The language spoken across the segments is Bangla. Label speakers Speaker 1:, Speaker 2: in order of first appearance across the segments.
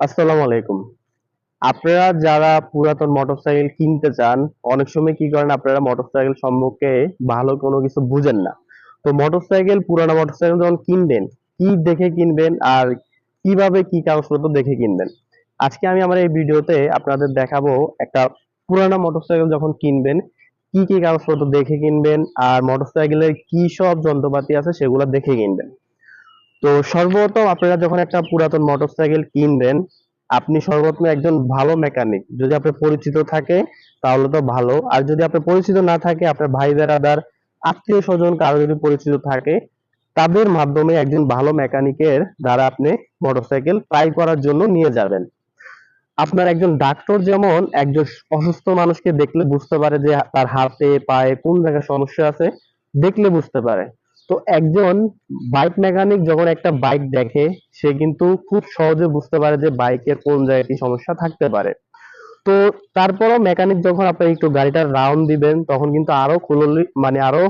Speaker 1: আসসালামু আলাইকুম। আপনারা যারা পুরাতন মোটরসাইকেল কিনতে চান, অনেক সময় কি করেন আপনারা মোটরসাইকেল সম্পর্কে ভালো কোনো কিছু বুঝেন না। তো মোটরসাইকেল পুরানো মোটরসাইকেল যখন কিনবেন, কি দেখে কিনবেন আর কিভাবে কি কাগজপত্র দেখে কিনবেন? আজকে আমি আমার এই ভিডিওতে আপনাদের দেখাবো একটা পুরানো মোটরসাইকেল যখন কিনবেন, কি কি কাগজপত্র দেখে কিনবেন আর মোটরসাইকেলের কি সব যন্ত্রপাতি আছে সেগুলো দেখে কিনবেন। তো সর্বপ্রথম আপনারা যখন একটা পুরাতন মোটরসাইকেল কিনবেন, আপনি সর্বপ্রথম একজন ভালো মেকানিক যদি আপনার পরিচিত থাকে তাহলে তো ভালো, আর যদি আপনার পরিচিত না থাকে আপনার ভাই বেড়াদার আত্মীয় স্বজন কারো যদি পরিচিত থাকে তাদের মাধ্যমে একজন ভালো মেকানিকের দ্বারা আপনি মোটরসাইকেল ট্রাই করার জন্য নিয়ে যাবেন। আপনার একজন ডাক্তার যেমন একজন অসুস্থ মানুষকে দেখলে বুঝতে পারে যে তার হাতে পায়ে কোন জায়গায় সমস্যা আছে, দেখলে বুঝতে পারে। তো একজন বাইক মেকানিক যখন একটা বাইক দেখে সে কিন্তু খুব সহজে বুঝতে পারে যে বাইকের কোন জায়গায় কি সমস্যা থাকতে পারে। তো তারপরও মেকানিক যখন আপনি একটু গাড়িটা রাউন্ড দিবেন তখন কিন্তু আরো খোলালি মানে আরো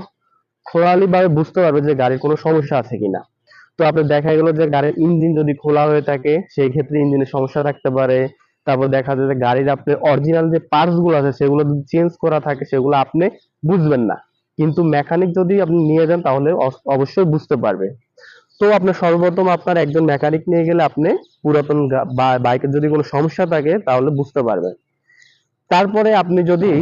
Speaker 1: খোলালি ভাবে বুঝতে পারবে যে গাড়ির কোনো সমস্যা আছে কিনা। তো আপনার দেখা গেল যে গাড়ির ইঞ্জিন যদি খোলা হয়ে থাকে সেই ক্ষেত্রে ইঞ্জিনের সমস্যা থাকতে পারে। তারপর দেখা যায় যে গাড়ির আপনার অরিজিনাল যে পার্টস গুলো আছে সেগুলো যদি চেঞ্জ করা থাকে সেগুলো আপনি বুঝবেন না, কিন্তু মেকানিক যদি আপনি নিয়ে যান তাহলে অবশ্যই বুঝতে পারবে। তো আপনার সর্বপ্রথম আপনার একজন মেকানিক নিয়ে গেলে আপনি পুরাতন বা বাইকের যদি কোনো সমস্যা থাকে তাহলে বুঝতে পারবেন। তারপরে আপনি যদি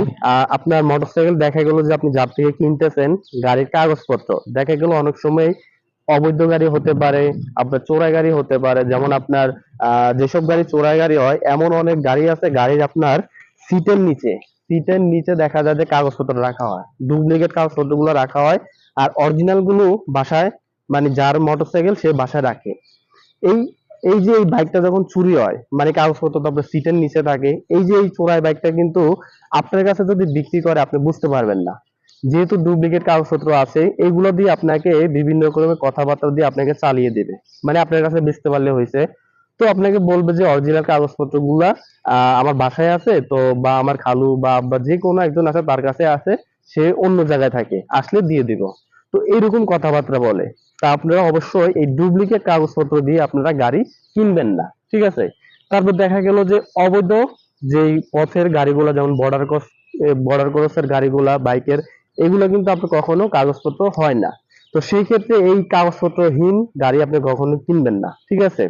Speaker 1: আপনার মোটরসাইকেল দেখা গেল যে আপনি যার থেকে কিনতেছেন, গাড়ির কাগজপত্র দেখা গেল অনেক সময় অবৈধ গাড়ি হতে পারে, আপনার চোরাই গাড়ি হতে পারে। যেমন আপনার যেসব গাড়ি চোরাই গাড়ি হয় এমন অনেক গাড়ি আছে গাড়ির আপনার সিটের নিচে সিটের নিচে দেখা যায় যে কাগজপত্র রাখা হয়, ডুপ্লিকেট কাগজপত্রগুলো রাখা হয়। আর অরিজিনাল গুলো বাসায়, মানে যার মোটরসাইকেল সে বাসায় রাখে। এই এই যে এই বাইকটা যখন চুরি হয় মানে কাগজপত্র তো আপনার সিটের নিচে থাকে, এই যে এই চোরাই বাইকটা কিন্তু আপনার কাছে যদি বিক্রি করে আপনি বুঝতে পারবেন না, যেহেতু ডুপ্লিকেট কাগজপত্র আছে। এইগুলো দিয়ে আপনাকে বিভিন্ন রকমের কথাবার্তা দিয়ে আপনাকে চালিয়ে দেবে, মানে আপনার কাছে বেচতে পারলে হয়েছে। তো আপনাকে বলবে যে অরিজিনাল কাগজপত্র গুলা আমার বাসায় আছে, তো বা আমার খালু বা আব্বা যে কোনো একজন আছে তার কাছে আছে, সে অন্য জায়গায় থাকে, আসলে দিয়ে দিব। তো এইরকম কথাবার্তা বলে। তা আপনারা অবশ্যই এই ডুপ্লিকেট কাগজপত্র দিয়ে আপনারা গাড়ি কিনবেন না, ঠিক আছে? তারপর দেখা গেল যে অবৈধ যেই পথের গাড়িগুলো যেমন বর্ডার ক্রসের গাড়িগুলা বাইকের, এগুলো কিন্তু আপনি কখনো কাগজপত্র হয় না। তো সেই ক্ষেত্রে এই কাগজপত্রহীন গাড়ি আপনি কখনো কিনবেন না, ঠিক আছে?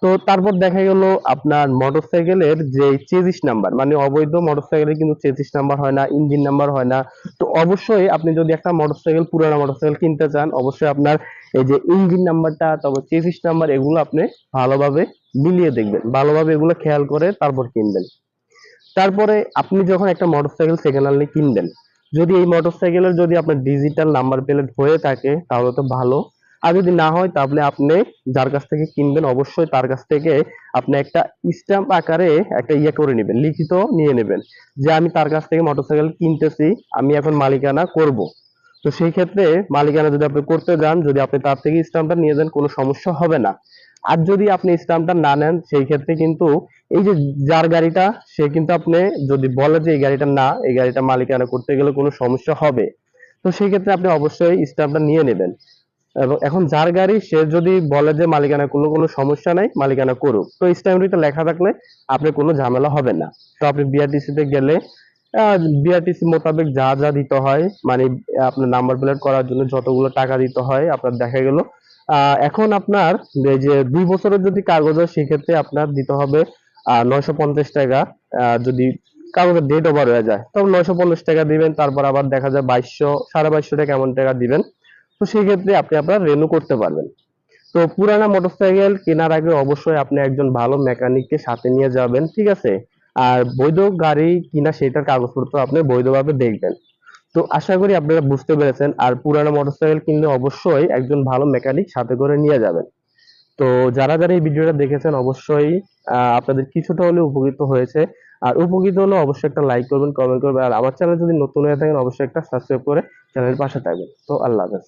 Speaker 1: তো তারপর দেখা গেল আপনার মোটরসাইকেলের যে চেসিস নাম্বার, মানে অবৈধ মোটরসাইকেলের কিন্তু চেসিস নাম্বার হয় না, ইঞ্জিন নাম্বার হয় না। তো অবশ্যই আপনি যদি একটা মোটরসাইকেল পুরানো মোটরসাইকেল কিনতে চান অবশ্যই আপনার এই যে ইঞ্জিন নাম্বারটা তারপর চেসিস নাম্বার এগুলো আপনি ভালোভাবে মিলিয়ে দেখবেন, ভালোভাবে এগুলো খেয়াল করে তারপর কিনবেন। তারপরে আপনি যখন একটা মোটরসাইকেল সেকেন্ড হ্যান্ড কিনবেন, যদি এই মোটরসাইকেলের যদি আপনার ডিজিটাল নাম্বার প্লেট হয়ে থাকে তাহলে তো ভালো। আর যদি না হয় তাহলে আপনি যার কাছ থেকে কিনবেন অবশ্যই তার কাছ থেকে আপনি একটা স্ট্যাম্প আকারে একটা ইয়ে করে নেবেন, লিখিত নিয়ে নেবেন যে আমি তার কাছ থেকে মোটরসাইকেল কিনতেছি, আমি এখন মালিকানা করব। তো সেই ক্ষেত্রে মালিকানা যদি আপনি করতে যান, যদি আপনি তার থেকে স্ট্যাম্পটা নিয়ে যান কোনো সমস্যা হবে না। আর যদি আপনি স্ট্যাম্পটা না নেন সেই ক্ষেত্রে কিন্তু এই যে যার গাড়িটা সে কিন্তু আপনি যদি বলে যে এই গাড়িটা না, এই গাড়িটা মালিকানা করতে গেলে কোনো সমস্যা হবে। তো সেই ক্ষেত্রে আপনি অবশ্যই স্ট্যাম্পটা নিয়ে নেবেন। এবং এখন যার গাড়ি সে যদি বলে যে মালিকানা করলে কোনো সমস্যা নাই, মালিকানা করুক, তো স্ট্যাম্পটিতে লেখা থাকলে আপনার কোনো ঝামেলা হবে না। তো আপনি বিআরটিসি তে গেলে বিআরটিসি মোতাবেক যা যা দিতে হয়, মানে আপনার নাম্বার প্লেট করার জন্য যতগুলো টাকা দিতে হয় আপনার দেখা গেল এখন আপনার এই যে 2 বছরের যদি কাগজ হয় সেক্ষেত্রে আপনার দিতে হবে 950 টাকা। যদি কাগজের ডেট ওভার হয়ে যায় তখন 950 টাকা দিবেন, তারপর আবার দেখা যায় 2200 2250 টাকা এমন টাকা দিবেন। তো সেই ক্ষেত্রে আপনি আপনার রেনু করতে পারবেন। তো পুরানা মোটরসাইকেল কেনার আগে অবশ্যই আপনি একজন ভালো মেকানিককে সাথে নিয়ে যাবেন, ঠিক আছে? আর বৈধ গাড়ি কিনা সেটার কাগজপত্র আপনি বৈধভাবে দেখবেন। তো আশা করি আপনারা বুঝতে পেরেছেন। আর পুরানো মোটরসাইকেল কিনলে অবশ্যই একজন ভালো মেকানিক সাথে করে নিয়ে যাবেন। তো যারা যারা এই ভিডিওটা দেখেছেন অবশ্যই আপনাদের কিছুটা হলেও উপকৃত হয়েছে। আর উপকৃত হলে অবশ্যই একটা লাইক করবেন, কমেন্ট করবেন। আর আমার চ্যানেল যদি নতুন হয়ে থাকেন অবশ্যই একটা সাবস্ক্রাইব করে চ্যানেলের পাশে থাকবেন। তো আল্লাহ হাফেজ।